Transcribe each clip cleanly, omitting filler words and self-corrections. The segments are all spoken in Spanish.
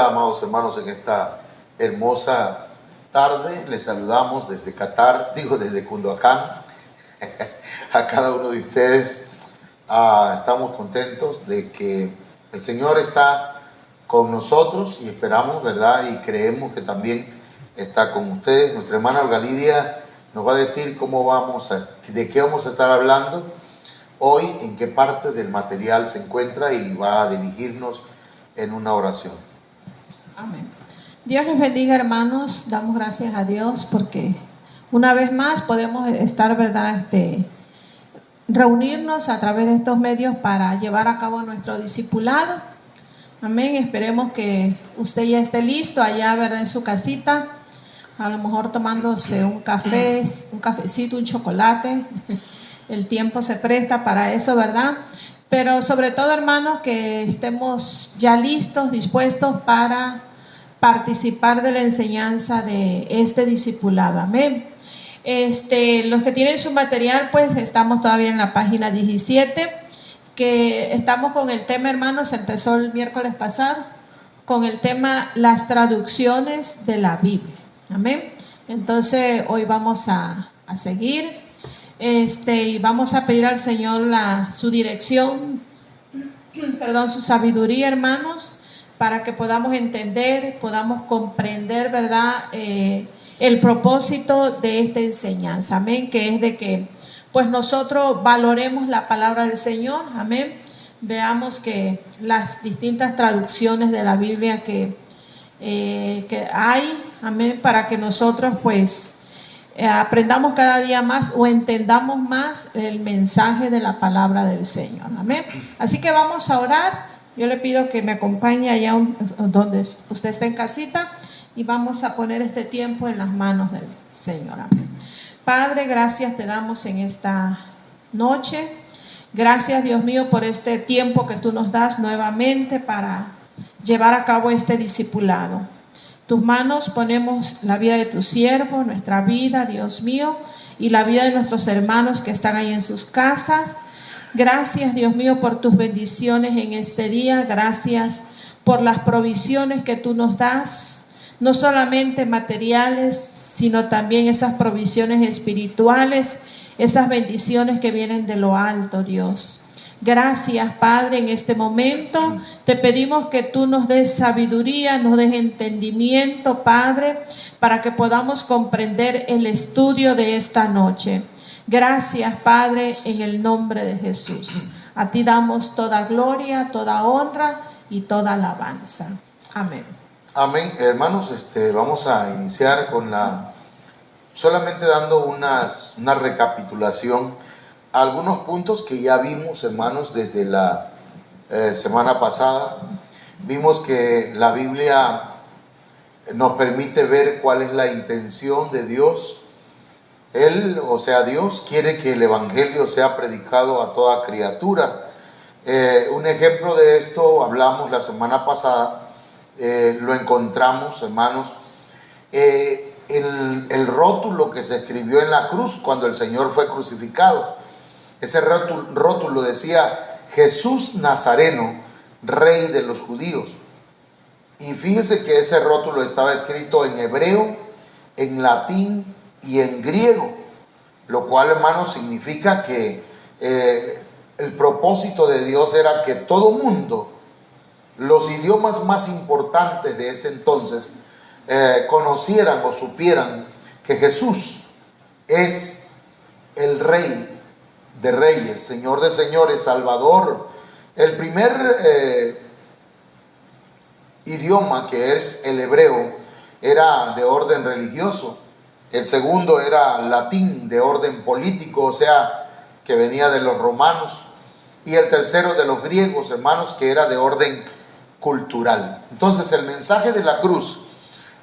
amados hermanos, en esta hermosa tarde. Les saludamos desde Qatar, desde Cunduacán, a cada uno de ustedes. Estamos contentos de que el Señor está con nosotros y esperamos, ¿verdad? Y creemos que también está con ustedes. Nuestra hermana Olga Lidia nos va a decir de qué vamos a estar hablando hoy, en qué parte del material se encuentra, y va a dirigirnos en una oración. Amén. Dios les bendiga, hermanos. Damos gracias a Dios porque una vez más podemos estar, ¿verdad?, reunirnos a través de estos medios para llevar a cabo nuestro discipulado. Amén. Esperemos que usted ya esté listo allá, ¿verdad?, en su casita, a lo mejor tomándose un café, un cafecito, un chocolate. El tiempo se presta para eso, ¿verdad? Pero sobre todo, hermanos, que estemos ya listos, dispuestos para participar de la enseñanza de este discipulado. Amén. Los que tienen su material, pues estamos todavía en la página 17, que estamos con el tema, hermanos, empezó el miércoles pasado, con el tema las traducciones de la Biblia. Amén. Entonces, hoy vamos a seguir. Y vamos a pedir al Señor su dirección, su sabiduría, hermanos, para que podamos entender, podamos comprender, ¿verdad?, el propósito de esta enseñanza. Amén. Que es de que pues nosotros valoremos la palabra del Señor. Amén. Veamos que las distintas traducciones de la Biblia que hay, amén, para que nosotros pues aprendamos cada día más o entendamos más el mensaje de la palabra del Señor. Amén. Así que vamos a orar. Yo le pido que me acompañe allá donde usted está en casita, y vamos a poner este tiempo en las manos del Señor. Amén. Padre, gracias te damos en esta noche. Gracias, Dios mío, por este tiempo que tú nos das nuevamente para llevar a cabo este discipulado. Tus manos ponemos la vida de tu siervo, nuestra vida, Dios mío, y la vida de nuestros hermanos que están ahí en sus casas. Gracias, Dios mío, por tus bendiciones en este día. Gracias por las provisiones que tú nos das, no solamente materiales, sino también esas provisiones espirituales, esas bendiciones que vienen de lo alto, Dios. Gracias, Padre, en este momento te pedimos que tú nos des sabiduría, nos des entendimiento, Padre, para que podamos comprender el estudio de esta noche. Gracias, Padre, en el nombre de Jesús. A ti damos toda gloria, toda honra y toda alabanza. Amén. Amén. Hermanos, vamos a iniciar con solamente dando una recapitulación. Algunos puntos que ya vimos, hermanos, desde la semana pasada. Vimos que la Biblia nos permite ver cuál es la intención de Dios. Dios quiere que el Evangelio sea predicado a toda criatura. Un ejemplo de esto hablamos la semana pasada, lo encontramos, hermanos, el rótulo que se escribió en la cruz cuando el Señor fue crucificado. Ese rótulo decía: Jesús Nazareno, Rey de los Judíos. Y fíjese que ese rótulo estaba escrito en hebreo, en latín y en griego, lo cual, hermanos, significa que el propósito de Dios era que todo mundo, los idiomas más importantes de ese entonces, conocieran o supieran que Jesús es el Rey de reyes, Señor de señores, Salvador. El primer idioma, que es el hebreo, era de orden religioso. El segundo era latín, de orden político, o sea, que venía de los romanos. Y el tercero de los griegos, hermanos, que era de orden cultural. Entonces, el mensaje de la cruz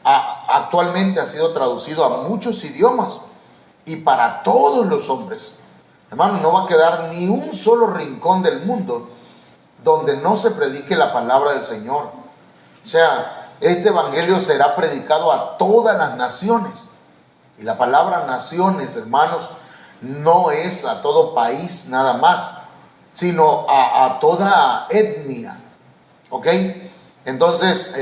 actualmente ha sido traducido a muchos idiomas y para todos los hombres. Hermano, no va a quedar ni un solo rincón del mundo donde no se predique la palabra del Señor. O sea, este evangelio será predicado a todas las naciones. Y la palabra naciones, hermanos, no es a todo país nada más, sino a toda etnia. ¿Ok? Entonces,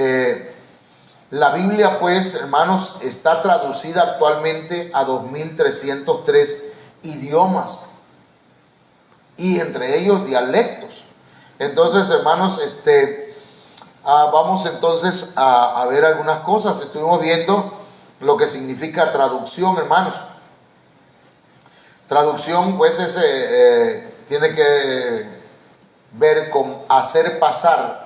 La Biblia, pues, hermanos, está traducida actualmente a 2303 idiomas y entre ellos dialectos. Entonces, hermanos, vamos entonces a ver algunas cosas. Estuvimos viendo lo que significa traducción, hermanos. Traducción, pues, tiene que ver con hacer pasar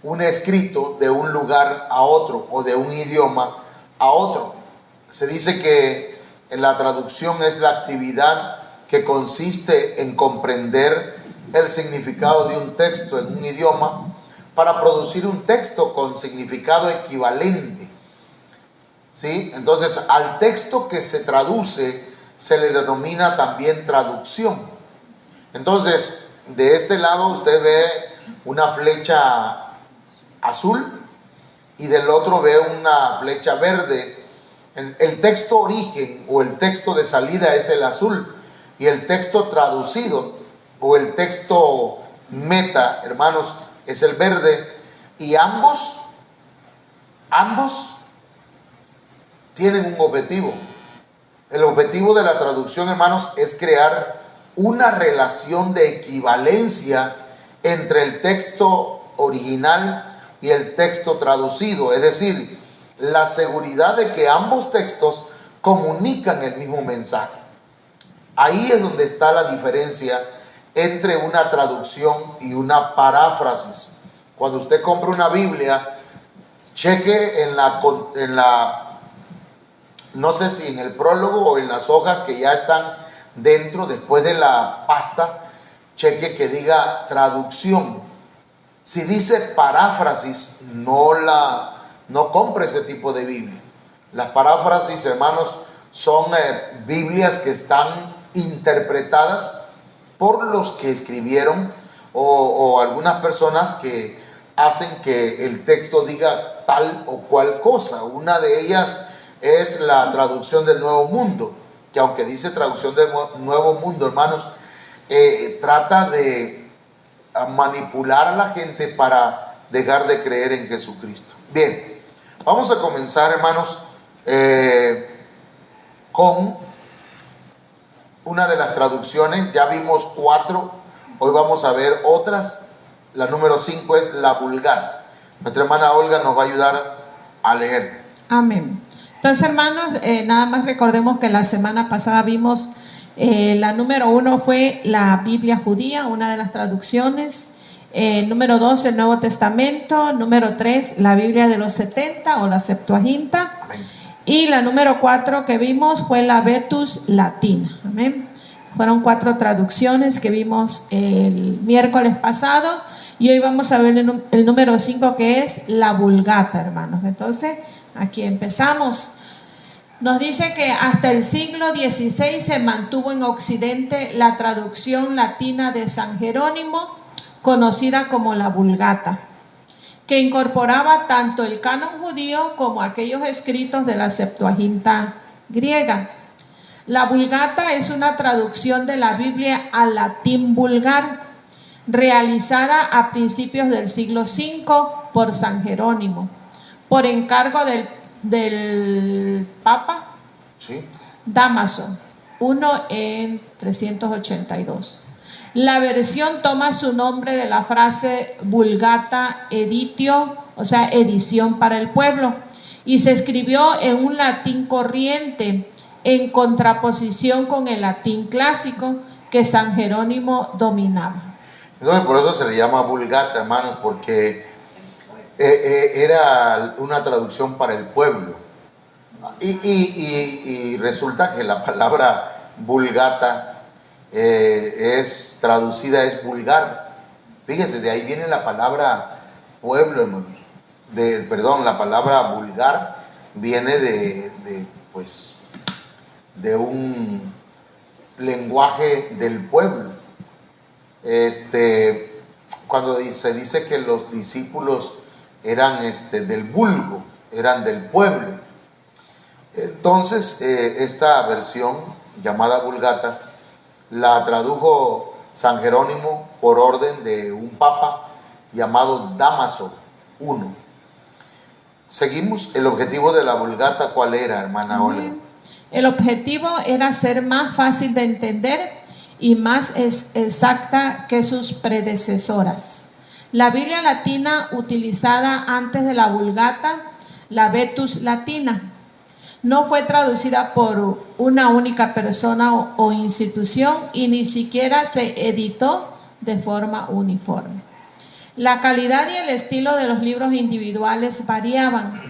un escrito de un lugar a otro o de un idioma a otro. Se dice que la traducción es la actividad que consiste en comprender el significado de un texto en un idioma para producir un texto con significado equivalente. ¿Sí? Entonces, al texto que se traduce se le denomina también traducción. Entonces, de este lado usted ve una flecha azul y del otro ve una flecha verde. El texto origen o el texto de salida es el azul y el texto traducido o el texto meta, hermanos, es el verde, y ambos tienen un objetivo. El objetivo de la traducción, hermanos, es crear una relación de equivalencia entre el texto original y el texto traducido, es decir, la seguridad de que ambos textos comunican el mismo mensaje. Ahí es donde está la diferencia entre una traducción y una paráfrasis. Cuando usted compra una Biblia, cheque en la no sé si en el prólogo o en las hojas que ya están dentro, después de la pasta, cheque que diga traducción. Si dice paráfrasis, no compre ese tipo de Biblia. Las paráfrasis, hermanos, son Biblias que están interpretadas por los que escribieron o algunas personas que hacen que el texto diga tal o cual cosa. Una de ellas es la traducción del Nuevo Mundo, que aunque dice traducción del Nuevo Mundo, hermanos, trata de manipular a la gente para dejar de creer en Jesucristo. Bien, vamos a comenzar, hermanos, con una de las traducciones. Ya vimos 4, hoy vamos a ver otras. La número 5 es la Vulgata. Nuestra hermana Olga nos va a ayudar a leer. Amén. Entonces, hermanos, nada más recordemos que la semana pasada vimos la número 1 fue la Biblia judía, una de las traducciones. Número 2, el Nuevo Testamento. Número 3, la Biblia de los 70 o la Septuaginta. Amén. Y la número 4 que vimos fue la Vetus Latina. Amén. Fueron 4 traducciones que vimos el miércoles pasado. Y hoy vamos a ver el número 5, que es la Vulgata, hermanos. Entonces, aquí empezamos. Nos dice que hasta el siglo XVI se mantuvo en Occidente la traducción latina de San Jerónimo, conocida como la Vulgata, que incorporaba tanto el canon judío como aquellos escritos de la Septuaginta griega. La Vulgata es una traducción de la Biblia al latín vulgar, realizada a principios del siglo V por San Jerónimo, por encargo del Papa, ¿Sí? Dámaso I en 382. La versión toma su nombre de la frase Vulgata Editio, o sea, edición para el pueblo, y se escribió en un latín corriente, en contraposición con el latín clásico que San Jerónimo dominaba. Entonces, por eso se le llama Vulgata, hermanos, porque era una traducción para el pueblo. Y resulta que la palabra Vulgata es traducida, es vulgar. Fíjese, de ahí viene la palabra pueblo, hermanos. La palabra vulgar viene de un lenguaje del pueblo. Cuando se dice que los discípulos eran del vulgo, eran del pueblo. Entonces, esta versión llamada Vulgata la tradujo San Jerónimo por orden de un papa llamado Dámaso I. Seguimos. El objetivo de la Vulgata, ¿cuál era, hermana Olga? El objetivo era ser más fácil de entender y más exacta que sus predecesoras. La Biblia latina utilizada antes de la Vulgata, la Vetus Latina, no fue traducida por una única persona o institución y ni siquiera se editó de forma uniforme. La calidad y el estilo de los libros individuales variaban.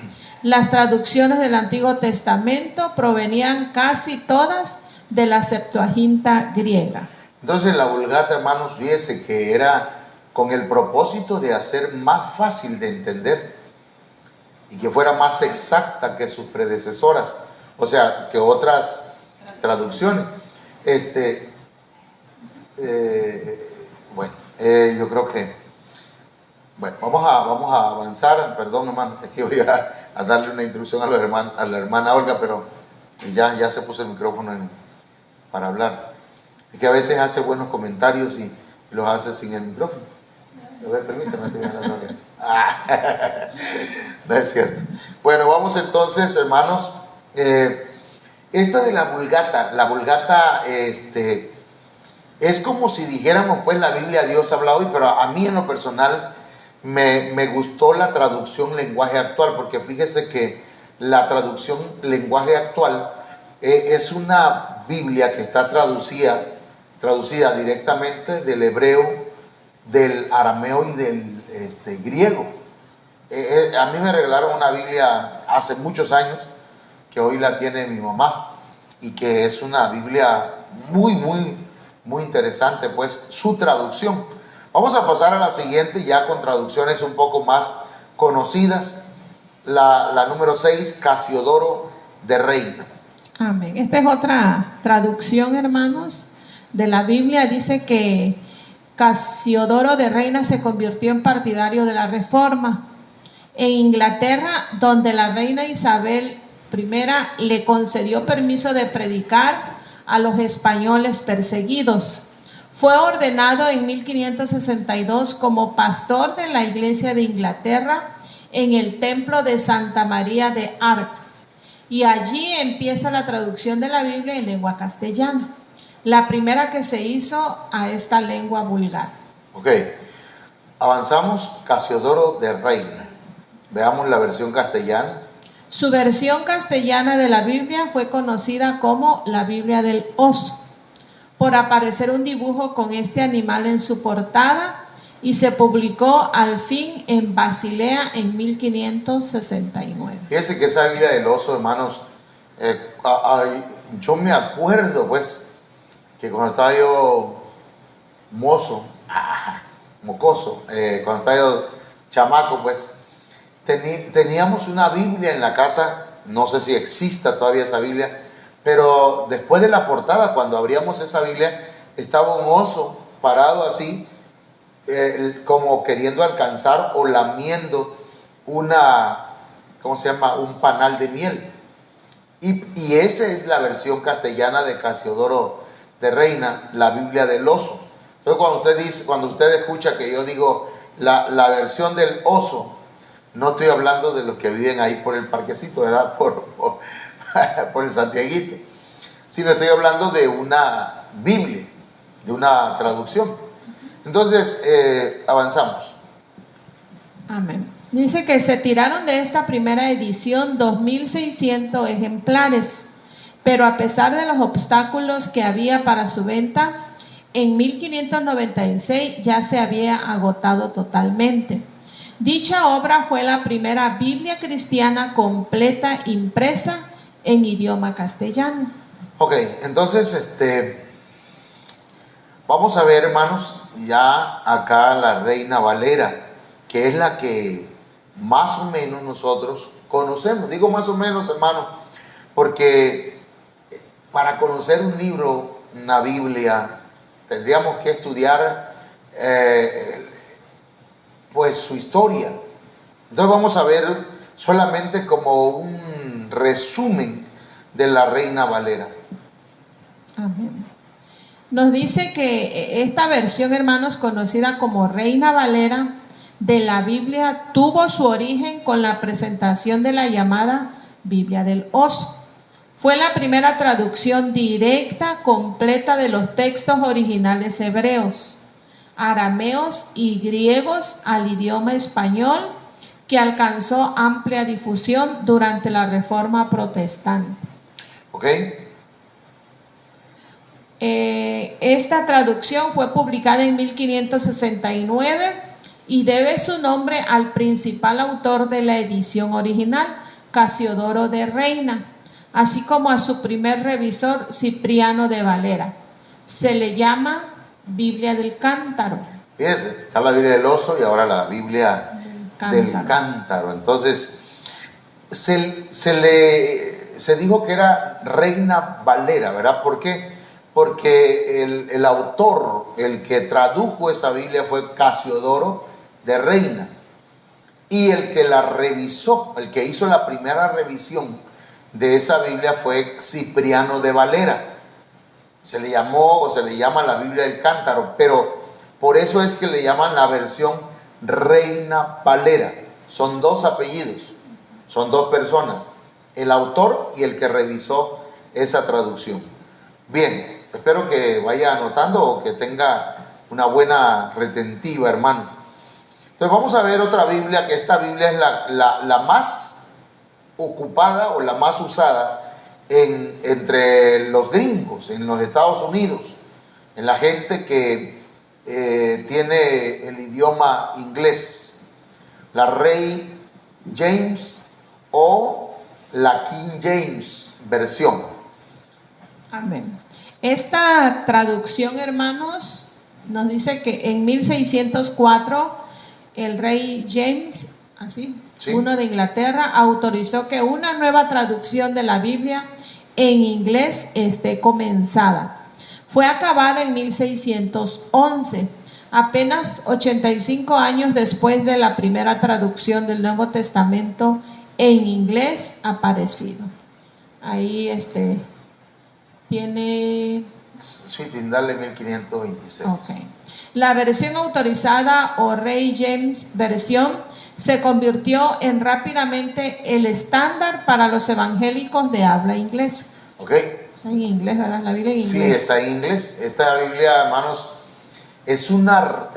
Las traducciones del Antiguo Testamento provenían casi todas de la Septuaginta griega. Entonces la Vulgata, hermanos, fíjese que era con el propósito de hacer más fácil de entender y que fuera más exacta que sus predecesoras, o sea, que otras traducciones. Yo creo que, bueno, vamos a avanzar. Perdón, hermano, es que voy a darle una instrucción a la hermana Olga, pero ya se puso el micrófono para hablar. Es que a veces hace buenos comentarios y los hace sin el micrófono. A ver, permítame. No es cierto. Bueno, vamos entonces, hermanos. Esta de la Vulgata, es como si dijéramos, pues, la Biblia Dios habla hoy, pero a mí en lo personal me gustó la traducción lenguaje actual, porque fíjese que la traducción lenguaje actual es una Biblia que está traducida directamente del hebreo, del arameo y del griego. A mí me regalaron una Biblia hace muchos años, que hoy la tiene mi mamá, y que es una Biblia muy, muy, muy interesante, pues, su traducción. Vamos a pasar a la siguiente, ya con traducciones un poco más conocidas. La número 6, Casiodoro de Reina. Amén. Esta es otra traducción, hermanos, de la Biblia. Dice que Casiodoro de Reina se convirtió en partidario de la Reforma en Inglaterra, donde la reina Isabel I le concedió permiso de predicar a los españoles perseguidos. Fue ordenado en 1562 como pastor de la Iglesia de Inglaterra en el templo de Santa María de Ars, y allí empieza la traducción de la Biblia en lengua castellana, la primera que se hizo a esta lengua vulgar. Ok, avanzamos. Casiodoro de Reina. Veamos la versión castellana. Su versión castellana de la Biblia fue conocida como la Biblia del oso, por aparecer un dibujo con este animal en su portada, y se publicó al fin en Basilea en 1569. Fíjense que esa Biblia del oso, hermanos, yo me acuerdo, pues, que cuando estaba yo mocoso, cuando estaba yo chamaco, pues, teníamos una Biblia en la casa. No sé si exista todavía esa Biblia, pero después de la portada, cuando abríamos esa Biblia, estaba un oso parado así, como queriendo alcanzar o lamiendo un panal de miel. Y esa es la versión castellana de Casiodoro de Reina, la Biblia del oso. Entonces, cuando usted escucha que yo digo la versión del oso, no estoy hablando de los que viven ahí por el parquecito, ¿verdad? Por el Santiaguito, sino estoy hablando de una Biblia, de una traducción. Entonces, avanzamos. Amén. Dice que se tiraron de esta primera edición 2.600 ejemplares, pero a pesar de los obstáculos que había para su venta, en 1596 ya se había agotado totalmente. Dicha obra fue la primera Biblia cristiana completa impresa en idioma castellano. Ok, entonces, vamos a ver, hermanos, ya acá la Reina Valera, que es la que más o menos nosotros conocemos. Digo más o menos, hermano, porque para conocer un libro, una Biblia, tendríamos que estudiar pues su historia. Entonces vamos a ver solamente como un resumen de la Reina Valera. Amén. Nos dice que esta versión, hermanos, conocida como Reina Valera, de la Biblia tuvo su origen con la presentación de la llamada Biblia del Oso. Fue la primera traducción directa, completa de los textos originales hebreos, arameos y griegos al idioma español, que alcanzó amplia difusión durante la Reforma Protestante. ¿Ok? Esta traducción fue publicada en 1569 y debe su nombre al principal autor de la edición original, Casiodoro de Reina, así como a su primer revisor, Cipriano de Valera. Se le llama Biblia del Cántaro. Fíjense, está la Biblia del Oso y ahora la Biblia del Cántaro. Entonces, se dijo que era Reina Valera, ¿verdad? ¿Por qué? Porque el autor, el que tradujo esa Biblia fue Casiodoro de Reina. Y el que la revisó, el que hizo la primera revisión de esa Biblia fue Cipriano de Valera. Se le llamó o se le llama la Biblia del Cántaro, pero por eso es que le llaman la versión Reina Valera. Son dos apellidos, son dos personas, el autor y el que revisó esa traducción. Bien, espero que vaya anotando o que tenga una buena retentiva, hermano. Entonces vamos a ver otra Biblia, que esta Biblia es la más ocupada o la más usada entre los gringos, en los Estados Unidos, en la gente que tiene el idioma inglés, la Rey James o la King James versión. Amén. Esta traducción, hermanos, nos dice que en 1604 el rey James, así, Sí. uno de Inglaterra, autorizó que una nueva traducción de la Biblia en inglés esté comenzada. Fue acabada en 1611, apenas 85 años después de la primera traducción del Nuevo Testamento en inglés aparecido. Ahí tiene... Sí, Tindale 1526. Okay. La versión autorizada o Rey James versión se convirtió en rápidamente el estándar para los evangélicos de habla inglesa. ¿Ok? Está en inglés, ¿verdad? La Biblia en inglés. Sí, está en inglés. Esta Biblia, hermanos, es una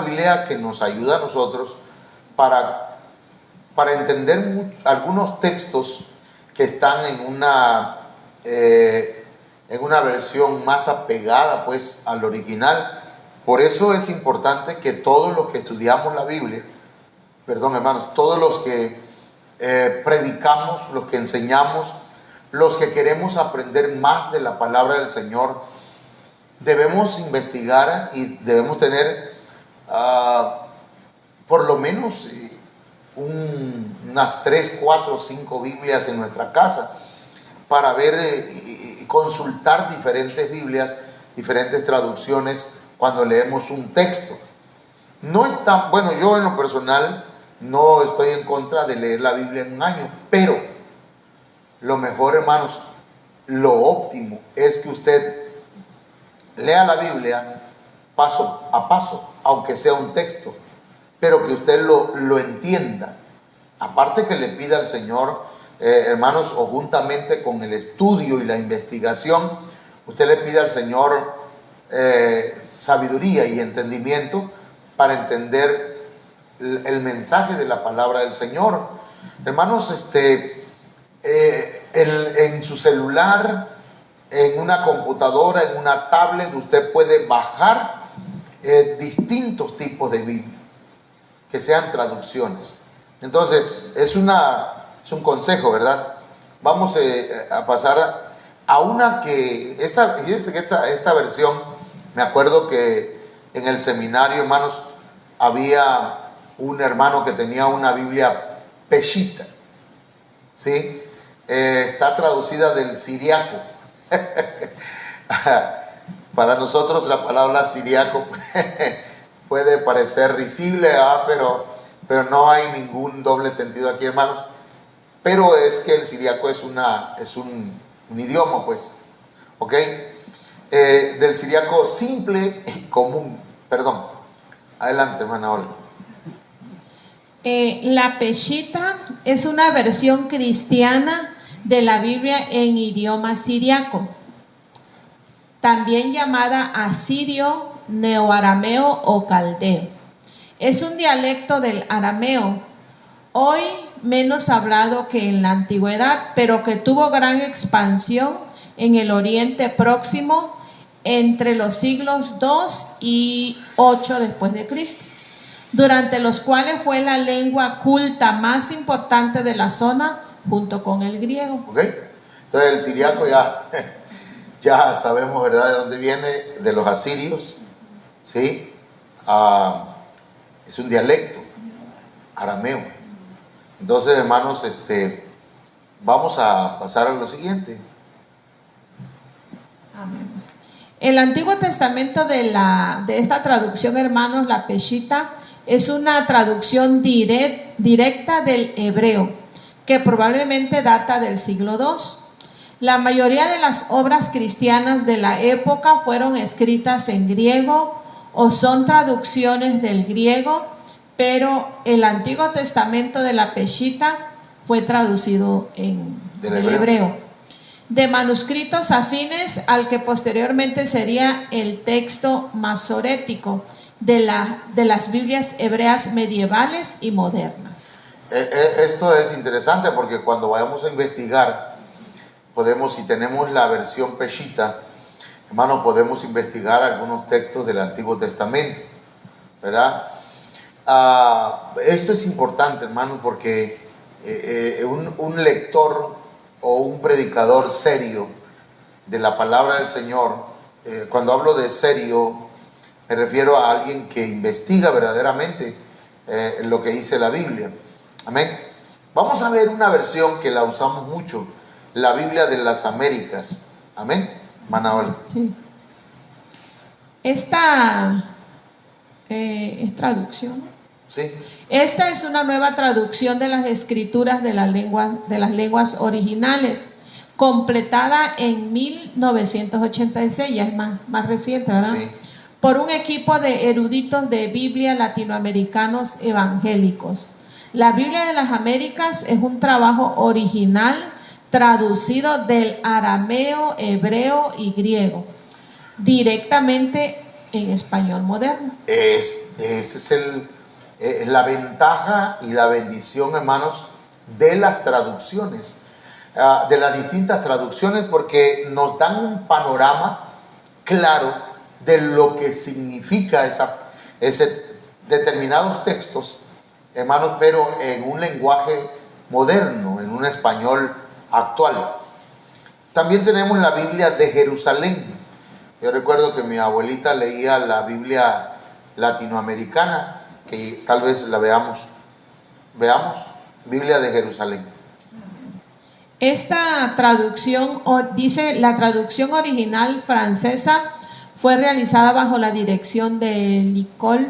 Biblia que nos ayuda a nosotros para entender algunos textos que están en una versión más apegada pues al original. Por eso es importante que todos los que estudiamos la Biblia, hermanos, todos los que predicamos, los que enseñamos, los que queremos aprender más de la palabra del Señor, debemos investigar y debemos tener por lo menos unas 3, 4, 5 Biblias en nuestra casa para ver y consultar diferentes Biblias, diferentes traducciones cuando leemos un texto. No está, bueno, yo en lo personal no estoy en contra de leer la Biblia en un año, pero lo mejor, hermanos, lo óptimo es que usted lea la Biblia paso a paso, aunque sea un texto, pero que usted lo entienda. Aparte que le pida al Señor, hermanos, o juntamente con el estudio y la investigación, usted le pide al Señor sabiduría y entendimiento para entender el mensaje de la palabra del Señor. Hermanos, en su celular, en una computadora, en una tablet, usted puede bajar distintos tipos de Biblia, que sean traducciones. Entonces, es un consejo, ¿verdad? Vamos a pasar a una que, fíjense que esta versión, me acuerdo que en el seminario, hermanos, había un hermano que tenía una Biblia peshita, ¿sí? Está traducida del siriaco. Para nosotros la palabra siriaco puede parecer risible, pero no hay ningún doble sentido aquí, hermanos. Pero es que el siriaco es un idioma, pues, ¿ok? Del siriaco simple y común. Perdón. Adelante, hermana Olga. La Peshita es una versión cristiana de la Biblia en idioma siriaco, también llamada asirio, neoarameo o caldeo. Es un dialecto del arameo, hoy menos hablado que en la antigüedad, pero que tuvo gran expansión en el Oriente Próximo entre los siglos 2 y 8 después de Cristo, durante los cuales fue la lengua culta más importante de la zona junto con el griego. ¿Okay? Entonces el siriaco ya sabemos, ¿verdad?, de dónde viene, de los asirios, ¿sí? Es un dialecto arameo. Entonces, hermanos, vamos a pasar a lo siguiente. Amén. El Antiguo Testamento de esta traducción, hermanos, la Peshita, es una traducción directa del hebreo, que probablemente data del siglo II. La mayoría de las obras cristianas de la época fueron escritas en griego o son traducciones del griego, pero el Antiguo Testamento de la Peshita fue traducido del hebreo, de manuscritos afines al que posteriormente sería el texto masorético de las Biblias hebreas medievales y modernas. Esto es interesante porque cuando vayamos a investigar, si tenemos la versión Peshita, hermano, podemos investigar algunos textos del Antiguo Testamento, ¿verdad? Esto es importante, hermano, porque un lector o un predicador serio de la palabra del Señor, cuando hablo de serio, me refiero a alguien que investiga verdaderamente lo que dice la Biblia. Amén. Vamos a ver una versión que la usamos mucho, la Biblia de las Américas. Amén, Manuel. Sí. Esta es traducción. Sí. Esta es una nueva traducción de las escrituras de las lenguas originales, completada en 1986, ya es más reciente, ¿verdad? Sí. Por un equipo de eruditos de Biblia latinoamericanos evangélicos. La Biblia de las Américas es un trabajo original traducido del arameo, hebreo y griego directamente en español moderno. Esa es la ventaja y la bendición, hermanos, de las traducciones, de las distintas traducciones, porque nos dan un panorama claro de lo que significa ese determinados textos, hermanos, pero en un lenguaje moderno, en un español actual. También tenemos la Biblia de Jerusalén. Yo recuerdo que mi abuelita leía la Biblia latinoamericana, que tal vez la veamos, Biblia de Jerusalén. Esta traducción, dice, la traducción original francesa fue realizada bajo la dirección de l'École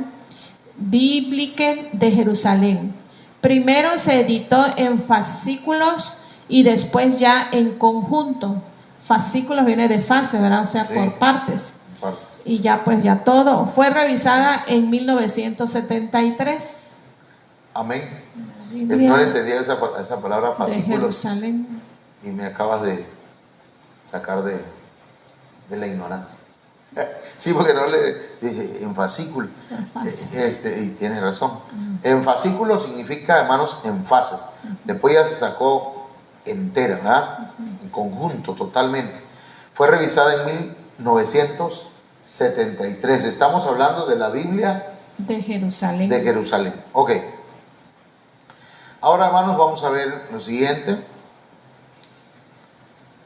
Biblique de Jerusalén. Primero se editó en fascículos y después ya en conjunto. Fascículos viene de fase, ¿verdad? O sea, sí, por partes. Y ya pues ya todo. Fue revisada en 1973. Amén. No le entendí esa palabra fascículos. De Jerusalén. Y me acabas de sacar de la ignorancia. Sí, porque no le dije en fascículo. Y tienes razón. En fascículo significa, hermanos, en fases. Después ya se sacó entera, ¿verdad? En conjunto, totalmente. Fue revisada en 1973. Estamos hablando de la Biblia de Jerusalén. De Jerusalén. Ok. Ahora, hermanos, vamos a ver lo siguiente.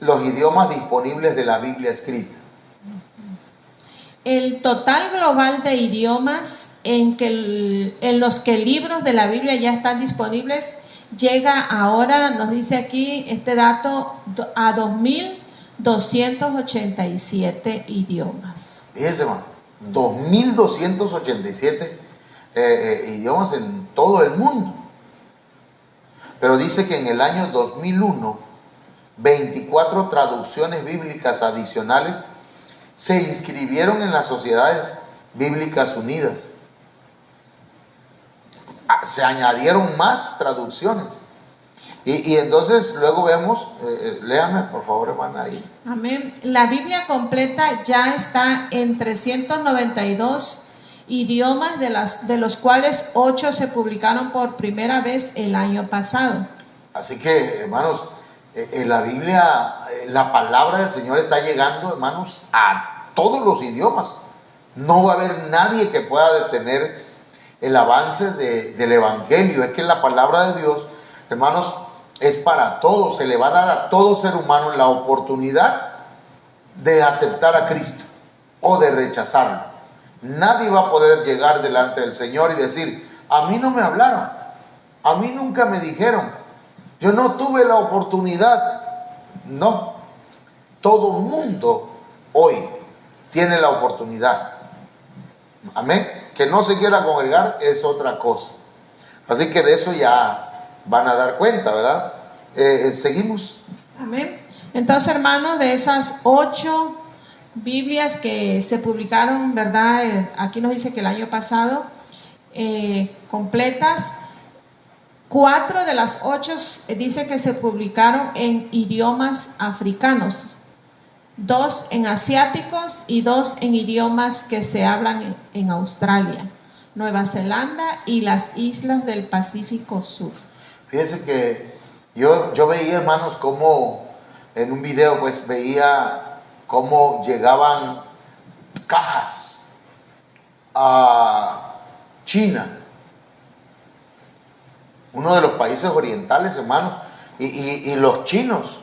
Los idiomas disponibles de la Biblia escrita. El total global de idiomas en los que libros de la Biblia ya están disponibles llega ahora, nos dice aquí este dato, a 2.287 idiomas. Fíjense, hermano, 2.287 idiomas en todo el mundo. Pero dice que en el año 2001, 24 traducciones bíblicas adicionales se inscribieron en las Sociedades Bíblicas Unidas. se añadieron más traducciones. Y entonces luego vemos, léame por favor, hermana, ahí. Amén. La Biblia completa ya está en 392 idiomas, de los cuales 8 se publicaron por primera vez el año pasado. Así que, hermanos, en la Biblia, la palabra del Señor está llegando, hermanos, a todos los idiomas. No va a haber nadie que pueda detener el avance del Evangelio. Es que la palabra de Dios, hermanos, es para todos. Se le va a dar a todo ser humano la oportunidad de aceptar a Cristo o de rechazarlo. Nadie va a poder llegar delante del Señor y decir: a mí no me hablaron, a mí nunca me dijeron, yo no tuve la oportunidad. No, todo mundo hoy tiene la oportunidad. Amén. Que no se quiera congregar es otra cosa. Así que de eso ya van a dar cuenta, ¿verdad? Seguimos. Amén. Entonces, hermanos, de esas 8 Biblias que se publicaron, ¿verdad? Aquí nos dice que el año pasado, completas, 4 de las 8 dice que se publicaron en idiomas africanos, 2 en asiáticos y 2 en idiomas que se hablan en Australia, Nueva Zelanda y las islas del Pacífico Sur. Fíjense que yo veía, hermanos, como en un video, pues veía cómo llegaban cajas a China, uno de los países orientales, hermanos, y los chinos,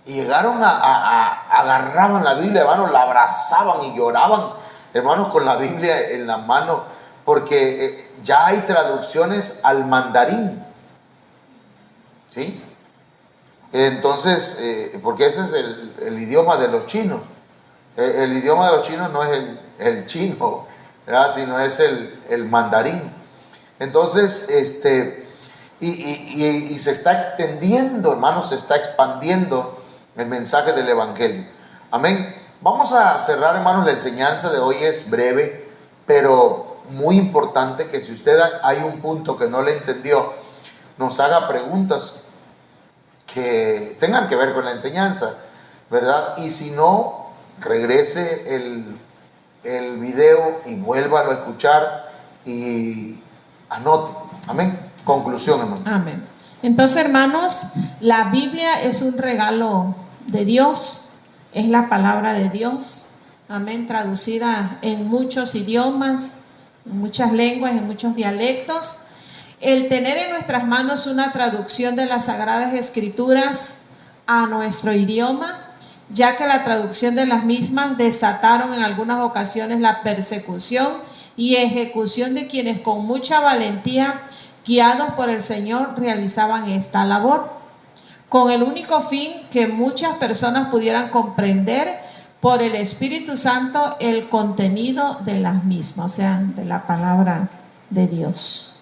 y llegaron agarraban la Biblia, hermanos, la abrazaban y lloraban, hermanos, con la Biblia en la mano, porque ya hay traducciones al mandarín, ¿sí? Entonces, porque ese es el idioma de los chinos. El idioma de los chinos no es el chino, ¿verdad? Sino es el mandarín. Entonces, y se está extendiendo, hermanos, se está expandiendo el mensaje del Evangelio. Amén. Vamos a cerrar, hermanos, la enseñanza de hoy es breve, pero muy importante, que si usted hay un punto que no le entendió, nos haga preguntas que tengan que ver con la enseñanza, ¿verdad? Y si no, regrese el video y vuélvalo a escuchar y anote. Amén. Conclusión, hermano. Amén. Entonces, hermanos, la Biblia es un regalo de Dios, es la palabra de Dios. Amén. Traducida en muchos idiomas, en muchas lenguas, en muchos dialectos. El tener en nuestras manos una traducción de las Sagradas Escrituras a nuestro idioma, ya que la traducción de las mismas desataron en algunas ocasiones la persecución y ejecución de quienes con mucha valentía, guiados por el Señor, realizaban esta labor, con el único fin que muchas personas pudieran comprender por el Espíritu Santo el contenido de las mismas, o sea, de la palabra de Dios.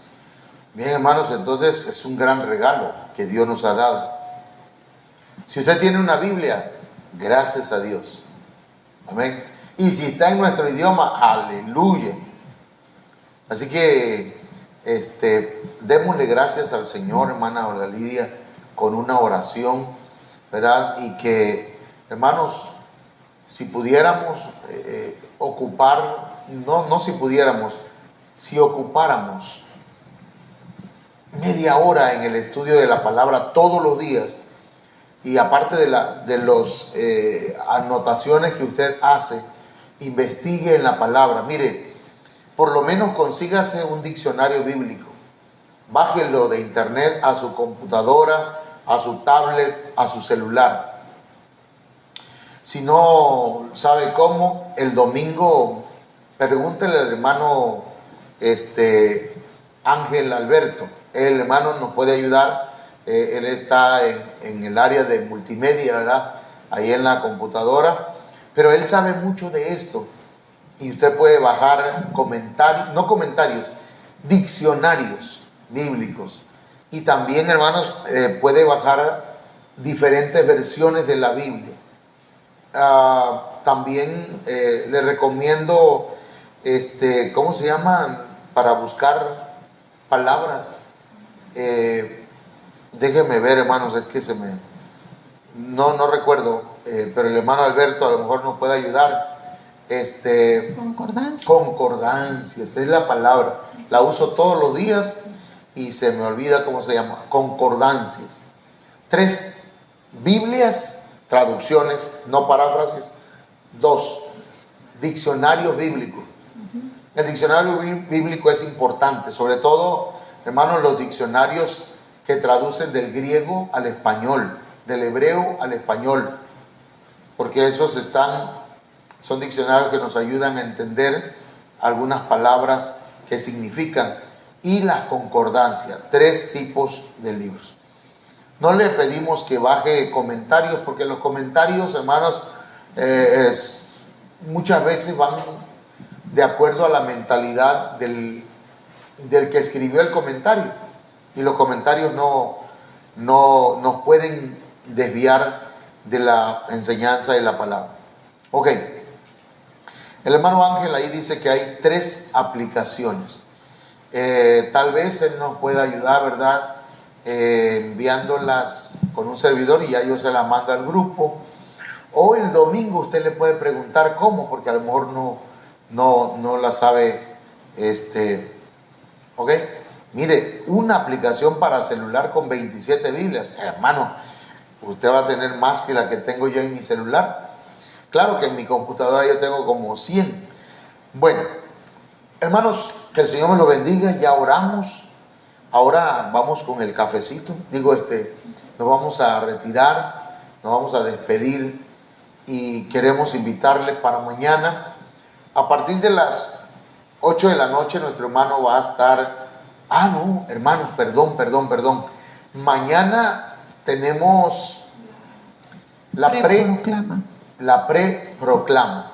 Bien, hermanos, entonces es un gran regalo que Dios nos ha dado. Si usted tiene una Biblia, gracias a Dios. Amén. Y si está en nuestro idioma, aleluya. Así que démosle gracias al Señor, hermana Olga Lidia, con una oración, ¿verdad? Y que, hermanos, si pudiéramos ocupar, no si pudiéramos, si ocupáramos media hora en el estudio de la palabra todos los días, y aparte de las anotaciones que usted hace, investigue en la palabra. Mire, por lo menos consígase un diccionario bíblico, bájelo de internet a su computadora, a su tablet, a su celular. Si no sabe cómo, el domingo pregúntele al hermano Ángel Alberto. El hermano nos puede ayudar. Él está en el área de multimedia, ¿verdad? Ahí en la computadora. Pero él sabe mucho de esto. Y usted puede bajar diccionarios bíblicos. Y también, hermanos, puede bajar diferentes versiones de la Biblia. También le recomiendo, ¿cómo se llama? Para palabras. Déjenme ver, hermanos, es que no recuerdo, pero el hermano Alberto a lo mejor nos puede ayudar. Concordancias, es la palabra. La uso todos los días y se me olvida cómo se llama. Concordancias. 3, Biblias, traducciones, no paráfrasis. 2, diccionarios bíblicos. El diccionario bíblico es importante, sobre todo, hermanos, los diccionarios que traducen del griego al español, del hebreo al español, porque esos son diccionarios que nos ayudan a entender algunas palabras que significan, y las concordancias, 3 tipos de libros. No le pedimos que baje comentarios, porque los comentarios, hermanos, muchas veces van de acuerdo a la mentalidad del que escribió el comentario, y los comentarios no nos pueden desviar de la enseñanza de la palabra. Ok, el hermano Ángel ahí dice que hay 3 aplicaciones. Tal vez él nos pueda ayudar, ¿verdad? Enviándolas con un servidor y ya yo se las mando al grupo. O el domingo usted le puede preguntar cómo, porque a lo mejor no la sabe. Ok, mire, una aplicación para celular con 27 Biblias. Hermano, usted va a tener más que la que tengo yo en mi celular. Claro que en mi computadora yo tengo como 100. Bueno, hermanos, que el Señor me lo bendiga. Ya oramos. Ahora vamos con el cafecito. Nos vamos a retirar, nos vamos a despedir y queremos invitarle para mañana. A partir de las 8 de la noche nuestro hermano va a estar... no, hermanos, perdón. Mañana tenemos la pre-proclama.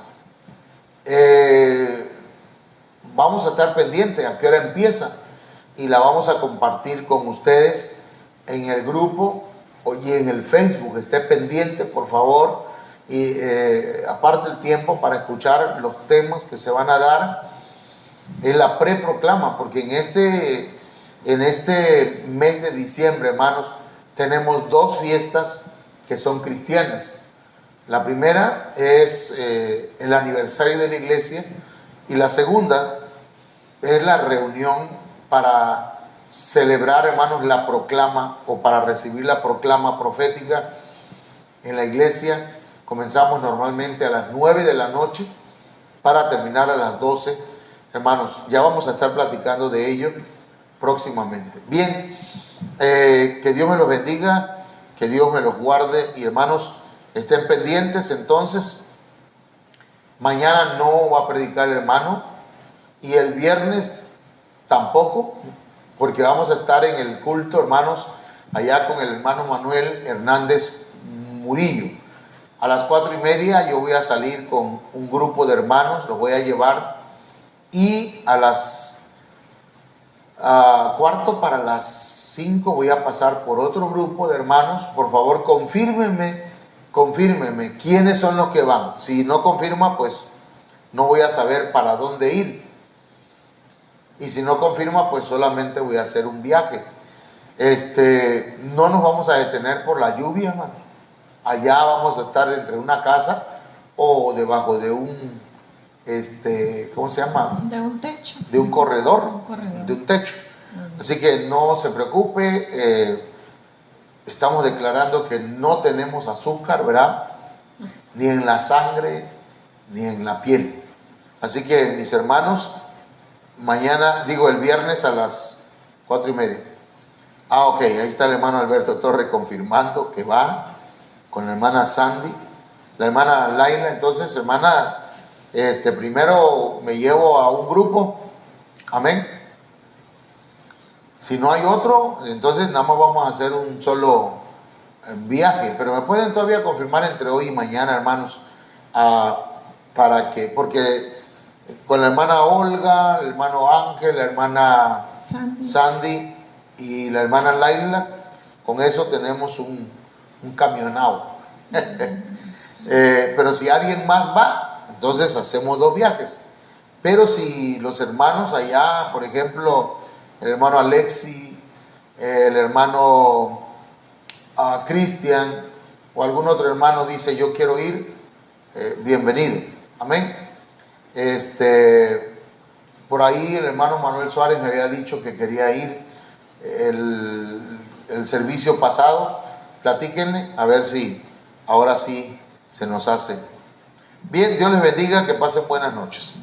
Vamos a estar pendientes a qué hora empieza y la vamos a compartir con ustedes en el grupo y en el Facebook. Esté pendiente, por favor, y aparte el tiempo para escuchar los temas que se van a dar en la pre-proclama, porque en este mes de diciembre, hermanos, tenemos 2 fiestas que son cristianas. La primera es el aniversario de la iglesia, y la segunda es la reunión para celebrar, hermanos, la proclama, o para recibir la proclama profética en la iglesia. Comenzamos normalmente a las 9 de la noche para terminar a las 12. Hermanos, ya vamos a estar platicando de ello próximamente. Bien, que Dios me los bendiga, que Dios me los guarde, y hermanos, estén pendientes. Entonces, mañana no va a predicar el hermano, y el viernes tampoco, porque vamos a estar en el culto, hermanos, allá con el hermano Manuel Hernández Murillo. A las 4:30 yo voy a salir con un grupo de hermanos, los voy a llevar, y a las 4:45 voy a pasar por otro grupo de hermanos. Por favor, confírmeme quiénes son los que van. Si no confirma, pues no voy a saber para dónde ir. Y si no confirma, pues solamente voy a hacer un viaje. No nos vamos a detener por la lluvia, hermano. Allá vamos a estar entre una casa o debajo de un, ¿cómo se llama? De un techo. De un corredor. De un techo. Así que no se preocupe. Estamos declarando que no tenemos azúcar, ¿verdad? Ni en la sangre, ni en la piel. Así que, mis hermanos, el viernes a las 4:30. Ok, ahí está el hermano Alberto Torres confirmando que va con la hermana Sandy, la hermana Laila. Entonces, hermana, primero me llevo a un grupo, amén. Si no hay otro, entonces nada más vamos a hacer un solo viaje, pero me pueden todavía confirmar entre hoy y mañana, hermanos, porque con la hermana Olga, el hermano Ángel, la hermana Sandy y la hermana Laila, con eso tenemos un camionado. Pero si alguien más va, entonces hacemos 2 viajes. Pero si los hermanos allá, por ejemplo, el hermano Alexi, el hermano Cristian o algún otro hermano dice yo quiero ir, bienvenido, amén. Por ahí el hermano Manuel Suárez me había dicho que quería ir el servicio pasado. Platíquenle a ver si ahora sí se nos hace. Bien, Dios les bendiga, que pasen buenas noches.